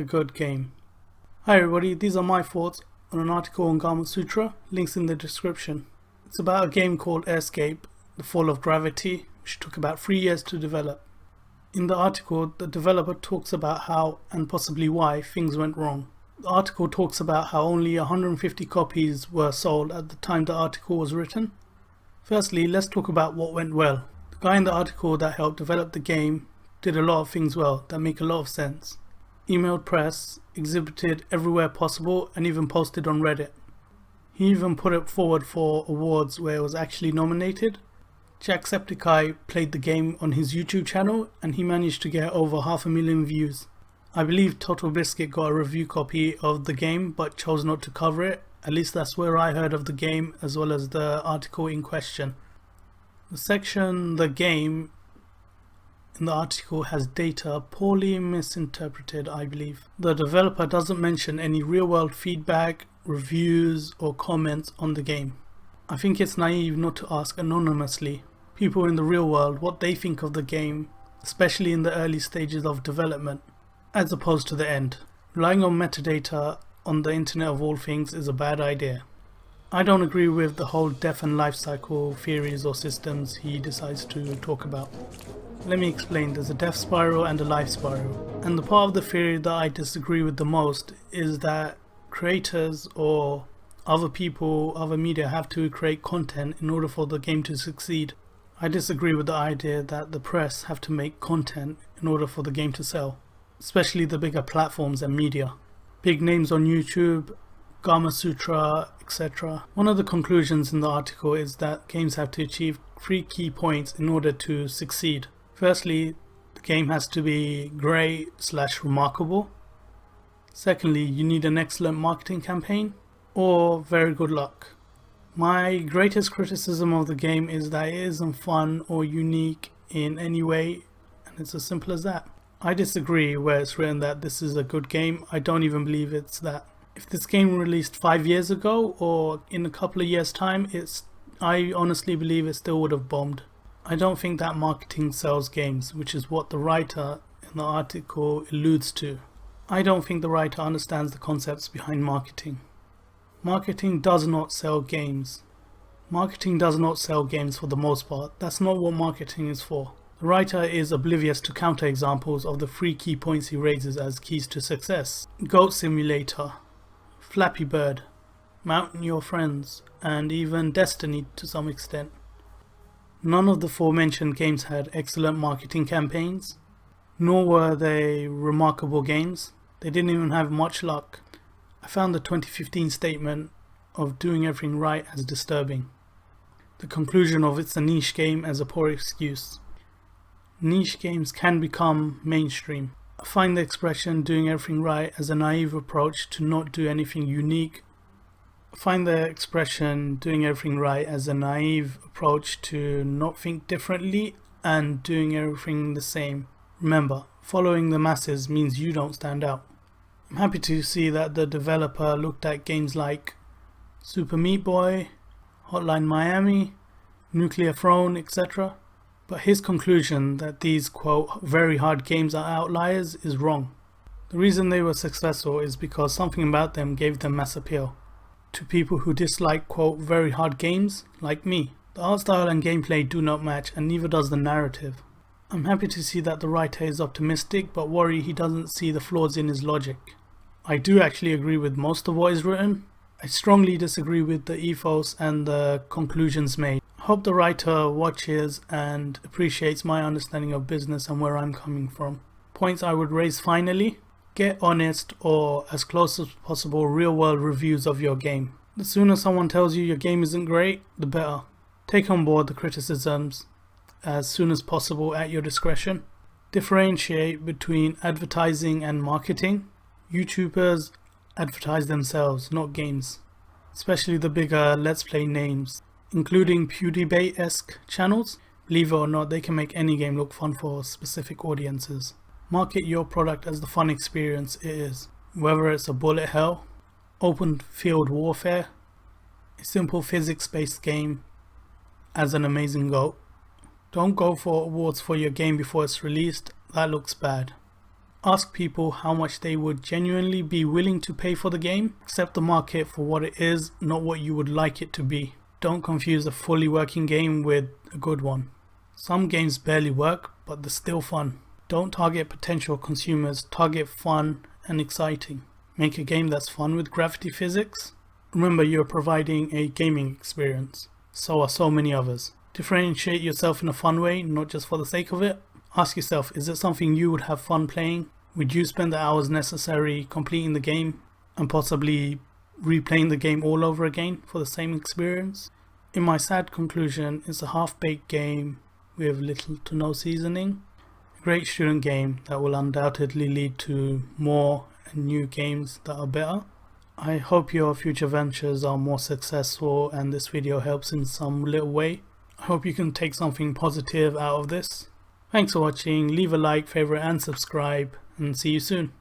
good game? Hi everybody, these are my thoughts on an article on Gamasutra, links in the description. It's about a game called Airscape, The Fall of Gravity, which took about 3 years to develop. In the article, the developer talks about how, and possibly why, things went wrong. The article talks about how only 150 copies were sold at the time the article was written. Firstly, let's talk about what went well. The guy in the article that helped develop the game did a lot of things well that make a lot of sense. Emailed press, exhibited everywhere possible, and even posted on Reddit. He even put it forward for awards where it was actually nominated. Jacksepticeye played the game on his YouTube channel and he managed to get over 500,000 views. I believe Total Biscuit got a review copy of the game but chose not to cover it. At least that's where I heard of the game, as well as the article in question. The section "The Game" in the article has data poorly misinterpreted, I believe. The developer doesn't mention any real-world feedback, reviews or comments on the game. I think it's naive not to ask anonymously people in the real world what they think of the game, especially in the early stages of development, as opposed to the end. Relying on metadata on the internet of all things is a bad idea. I don't agree with the whole death and life cycle theories or systems he decides to talk about. Let me explain. There's a death spiral and a life spiral. And the part of the theory that I disagree with the most is that creators or other people, other media have to create content in order for the game to succeed. I disagree with the idea that the press have to make content in order for the game to sell, especially the bigger platforms and media. Big names on YouTube, Gamasutra, etc. One of the conclusions in the article is that games have to achieve 3 key points in order to succeed. Firstly, the game has to be great/remarkable. Secondly, you need an excellent marketing campaign, or very good luck. My greatest criticism of the game is that it isn't fun or unique in any way, and it's as simple as that. I disagree where it's written that this is a good game. I don't even believe it's that. If this game released 5 years ago or in a couple of years time, I honestly believe it still would have bombed. I don't think that marketing sells games, which is what the writer in the article alludes to. I don't think the writer understands the concepts behind marketing. Marketing does not sell games. Marketing does not sell games for the most part. That's not what marketing is for. The writer is oblivious to counterexamples of the 3 key points he raises as keys to success. Goat Simulator, Flappy Bird, Mountain Your Friends, and even Destiny to some extent. None of the aforementioned games had excellent marketing campaigns, nor were they remarkable games. They didn't even have much luck. I found the 2015 statement of doing everything right as disturbing. The conclusion of it's a niche game as a poor excuse. Niche games can become mainstream. I find the expression doing everything right as a naive approach to not do anything unique. I find the expression doing everything right as a naive approach to not think differently and doing everything the same. Remember, following the masses means you don't stand out. I'm happy to see that the developer looked at games like Super Meat Boy, Hotline Miami, Nuclear Throne, etc. But his conclusion that these, quote, very hard games are outliers is wrong. The reason they were successful is because something about them gave them mass appeal to people who dislike, quote, very hard games like me. The art style and gameplay do not match, and neither does the narrative. I'm happy to see that the writer is optimistic, but worry he doesn't see the flaws in his logic. I do actually agree with most of what is written. I strongly disagree with the ethos and the conclusions made. I hope the writer watches and appreciates my understanding of business and where I'm coming from. Points I would raise finally: get honest or as close as possible real-world reviews of your game. The sooner someone tells you your game isn't great, the better. Take on board the criticisms as soon as possible at your discretion. Differentiate between advertising and marketing. YouTubers advertise themselves, not games. Especially the bigger Let's Play names, including PewDiePie-esque channels. Believe it or not, they can make any game look fun for specific audiences. Market your product as the fun experience it is. Whether it's a bullet hell, open field warfare, a simple physics-based game as an amazing goat. Don't go for awards for your game before it's released. That looks bad. Ask people how much they would genuinely be willing to pay for the game. Accept the market for what it is, not what you would like it to be. Don't confuse a fully working game with a good one. Some games barely work, but they're still fun. Don't target potential consumers, target fun and exciting. Make a game that's fun with gravity physics. Remember, you're providing a gaming experience. So are so many others. Differentiate yourself in a fun way, not just for the sake of it. Ask yourself, is it something you would have fun playing? Would you spend the hours necessary completing the game and possibly replaying the game all over again for the same experience? In my sad conclusion, it's a half-baked game with little to no seasoning. A great student game that will undoubtedly lead to more and new games that are better. I hope your future ventures are more successful and this video helps in some little way. I hope you can take something positive out of this. Thanks for watching, leave a like, favorite and subscribe, and see you soon.